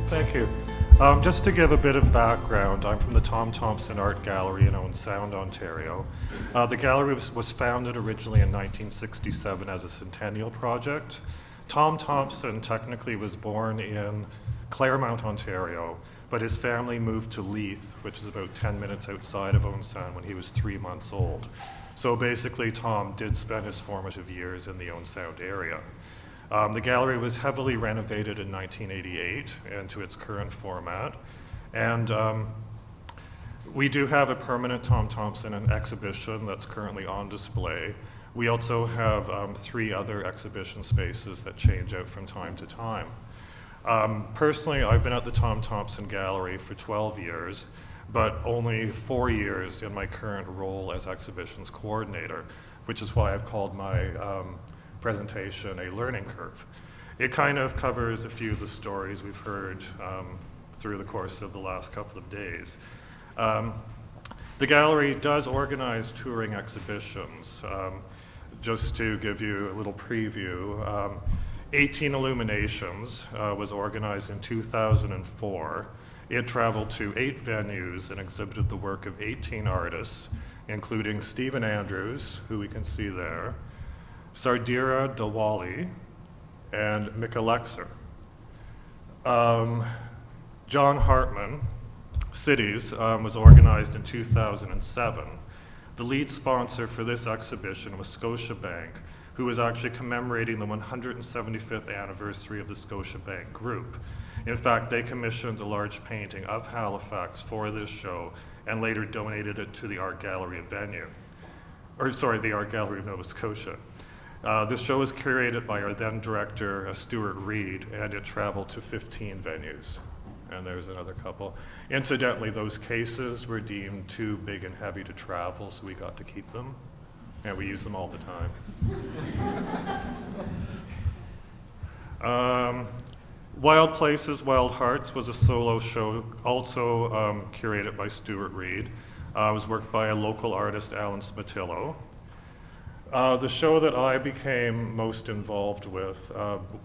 Thank you. Just to give a bit of background, I'm from the Tom Thompson Art Gallery in Owen Sound, Ontario. The gallery was founded originally in 1967 as a centennial project. Tom Thompson technically was born in Claremont, Ontario, but his family moved to Leith, which is about 10 minutes outside of Owen Sound, when he was 3 months old. So basically, Tom did spend his formative years in the Owen Sound area. The gallery was heavily renovated in 1988 into its current format. And we do have a permanent Tom Thompson exhibition that's currently on display. We also have 3 other exhibition spaces that change out from time to time. Personally, I've been at the Tom Thompson Gallery for 12 years, but only 4 years in my current role as exhibitions coordinator, which is why I've called my presentation a learning curve. It kind of covers a few of the stories we've heard through the course of the last couple of days. The gallery does organize touring exhibitions. Just to give you a little preview, 18 Illuminations was organized in 2004. It traveled to 8 venues and exhibited the work of 18 artists, including Stephen Andrews, who we can see there, Sardira Dawali, and Mikalexer. John Hartman, Cities, was organized in 2007. The lead sponsor for this exhibition was Scotiabank, who was actually commemorating the 175th anniversary of the Scotiabank Group. In fact, they commissioned a large painting of Halifax for this show and later donated it to the Art Gallery of the Art Gallery of Nova Scotia. This show was curated by our then director, Stuart Reed, and it traveled to 15 venues. And there's another couple. Incidentally, those cases were deemed too big and heavy to travel, so we got to keep them. And we use them all the time. Wild Places, Wild Hearts was a solo show, also curated by Stuart Reed. It was worked by a local artist, Alan Smatillo. The show that I became most involved with,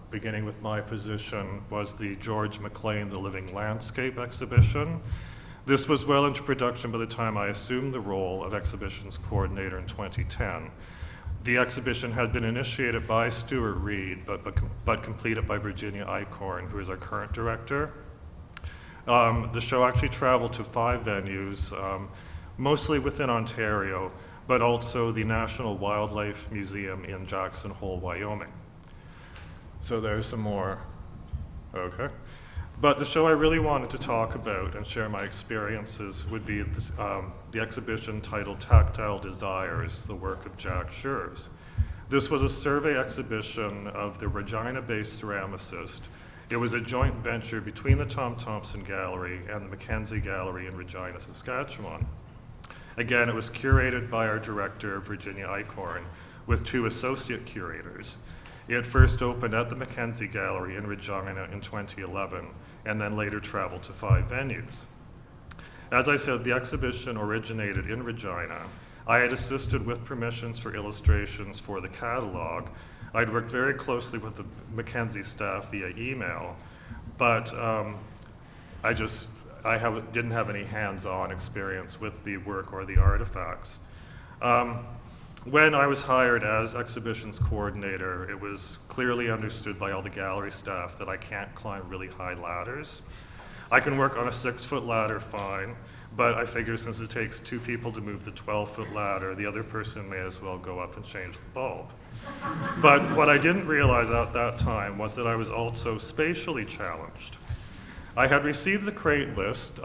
beginning with my position, was the George McLean The Living Landscape exhibition. This was well into production by the time I assumed the role of exhibitions coordinator in 2010. The exhibition had been initiated by Stuart Reed, but completed by Virginia Eichhorn, who is our current director. The show actually traveled to 5 venues, mostly within Ontario, but also the National Wildlife Museum in Jackson Hole, Wyoming. So there's some more. Okay. But the show I really wanted to talk about and share my experiences would be the exhibition titled Tactile Desires, the work of Jack Schurz. This was a survey exhibition of the Regina-based ceramicist. It was a joint venture between the Tom Thompson Gallery and the Mackenzie Gallery in Regina, Saskatchewan. Again, it was curated by our director, Virginia Eichhorn, with 2 associate curators. It first opened at the Mackenzie Gallery in Regina in 2011, and then later traveled to 5 venues. As I said, the exhibition originated in Regina. I had assisted with permissions for illustrations for the catalog. I'd worked very closely with the Mackenzie staff via email, but didn't have any hands-on experience with the work or the artifacts. When I was hired as exhibitions coordinator, it was clearly understood by all the gallery staff that I can't climb really high ladders. I can work on a 6-foot ladder fine, but I figure since it takes 2 people to move the 12-foot ladder, the other person may as well go up and change the bulb. But what I didn't realize at that time was that I was also spatially challenged. I had received the crate list,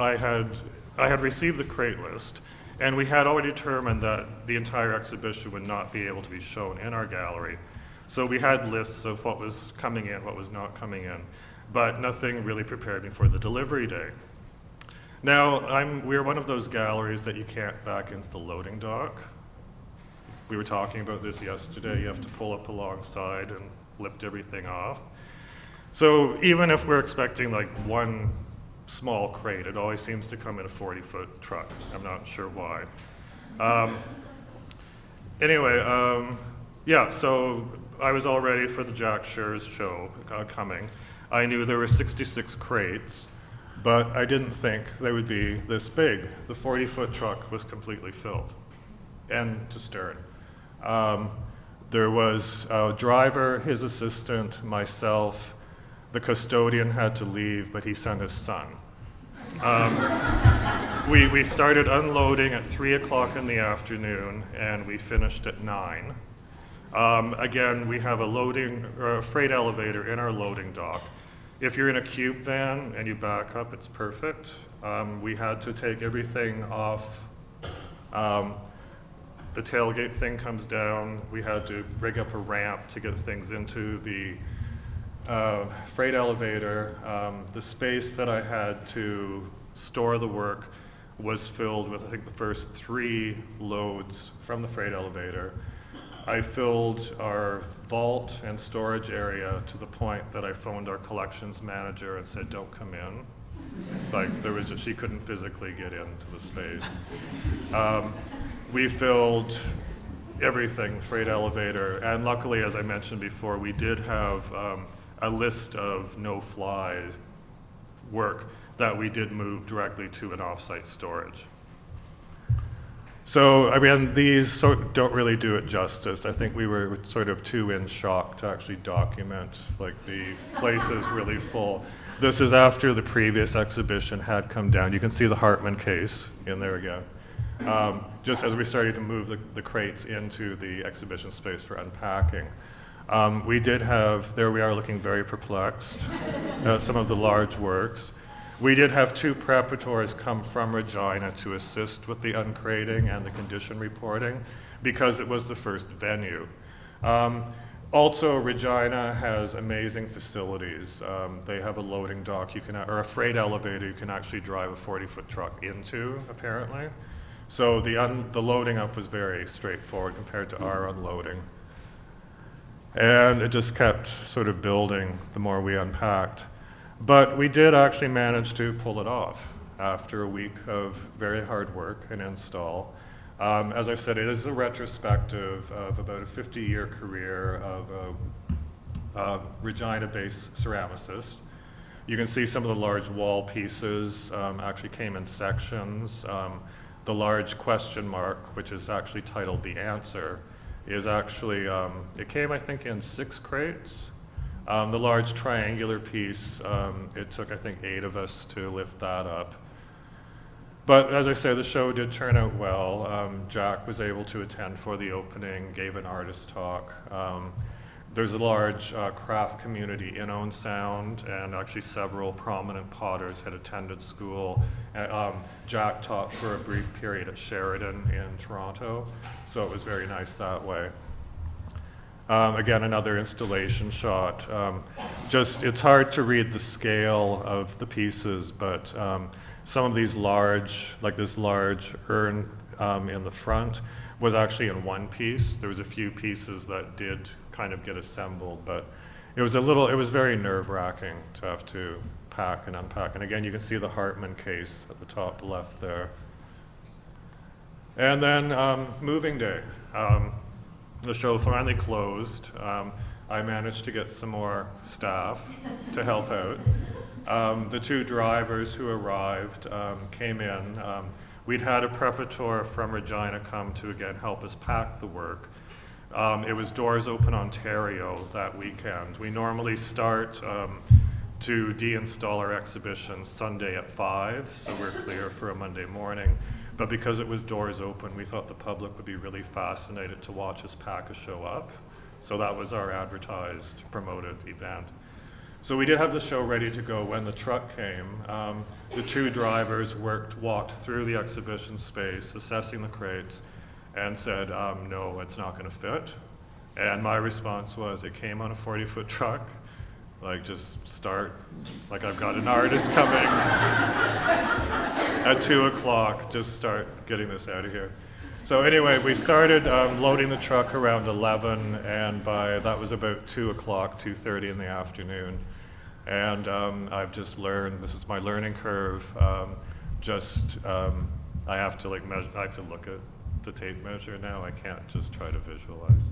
and we had already determined that the entire exhibition would not be able to be shown in our gallery. So we had lists of what was coming in, what was not coming in, but nothing really prepared me for the delivery day. Now, we're one of those galleries that you can't back into the loading dock. We were talking about this yesterday. You have to pull up alongside and lift everything off. So even if we're expecting like one small crate, it always seems to come in a 40-foot truck. I'm not sure why. Yeah, so I was all ready for the Jack Schurz show coming. I knew there were 66 crates, but I didn't think they would be this big. The 40-foot truck was completely filled, end to stern. There was a driver, his assistant, myself. The custodian had to leave, but he sent his son. We started unloading at 3 o'clock in the afternoon, and we finished at 9. Again, we have a freight elevator in our loading dock. If you're in a cube van and you back up, it's perfect. We had to take everything off. The tailgate thing comes down. We had to rig up a ramp to get things into the freight elevator. The space that I had to store the work was filled with, I think, the first 3 loads from the freight elevator. I filled our vault and storage area to the point that I phoned our collections manager and said, "Don't come in." Like, she couldn't physically get into the space. We filled everything, freight elevator, and luckily, as I mentioned before, we did have a list of no-fly work that we did move directly to an off-site storage. So, I mean, these don't really do it justice. I think we were sort of too in shock to actually document, like, the place is really full. This is after the previous exhibition had come down. You can see the Hartman case in there again. Just as we started to move the crates into the exhibition space for unpacking. We did have, there we are looking very perplexed at some of the large works. We did have 2 preparators come from Regina to assist with the uncrating and the condition reporting because it was the first venue. Also, Regina has amazing facilities. They have a loading dock or a freight elevator you can actually drive a 40-foot truck into, apparently. So the loading up was very straightforward compared to our unloading. And it just kept sort of building the more we unpacked. But we did actually manage to pull it off after a week of very hard work and install. As I said, it is a retrospective of about a 50-year career of a Regina-based ceramicist. You can see some of the large wall pieces actually came in sections. The large question mark, which is actually titled The Answer, is actually, it came, I think, in 6 crates. The large triangular piece, it took, I think, 8 of us to lift that up. But as I say, the show did turn out well. Jack was able to attend for the opening, gave an artist talk. There's a large craft community in Owen Sound, and actually several prominent potters had attended school. Jack taught for a brief period at Sheridan in Toronto, so it was very nice that way. Again, another installation shot. It's hard to read the scale of the pieces, but some of these large, like this large urn in the front, was actually in one piece. There was a few pieces that did kind of get assembled, but it was very nerve-wracking to have to pack and unpack. And again, you can see the Hartman case at the top left there. And then moving day. The show finally closed. I managed to get some more staff to help out. The 2 drivers who arrived came in. We'd had a preparator from Regina come to again help us pack the work. It was Doors Open Ontario that weekend. We normally start to deinstall our exhibition Sunday at 5, so we're clear for a Monday morning. But because it was Doors Open, we thought the public would be really fascinated to watch us pack a show up. So that was our advertised, promoted event. So we did have the show ready to go when the truck came. The 2 drivers walked through the exhibition space, assessing the crates, and said, no, it's not gonna fit. And my response was, it came on a 40-foot truck. Like, just start, like I've got an artist coming at 2 o'clock, just start getting this out of here. So anyway, we started loading the truck around 11, and that was about 2 o'clock, 2:30 in the afternoon. And I've just learned, this is my learning curve, I have to I have to look at the tape measure now. I can't just try to visualize.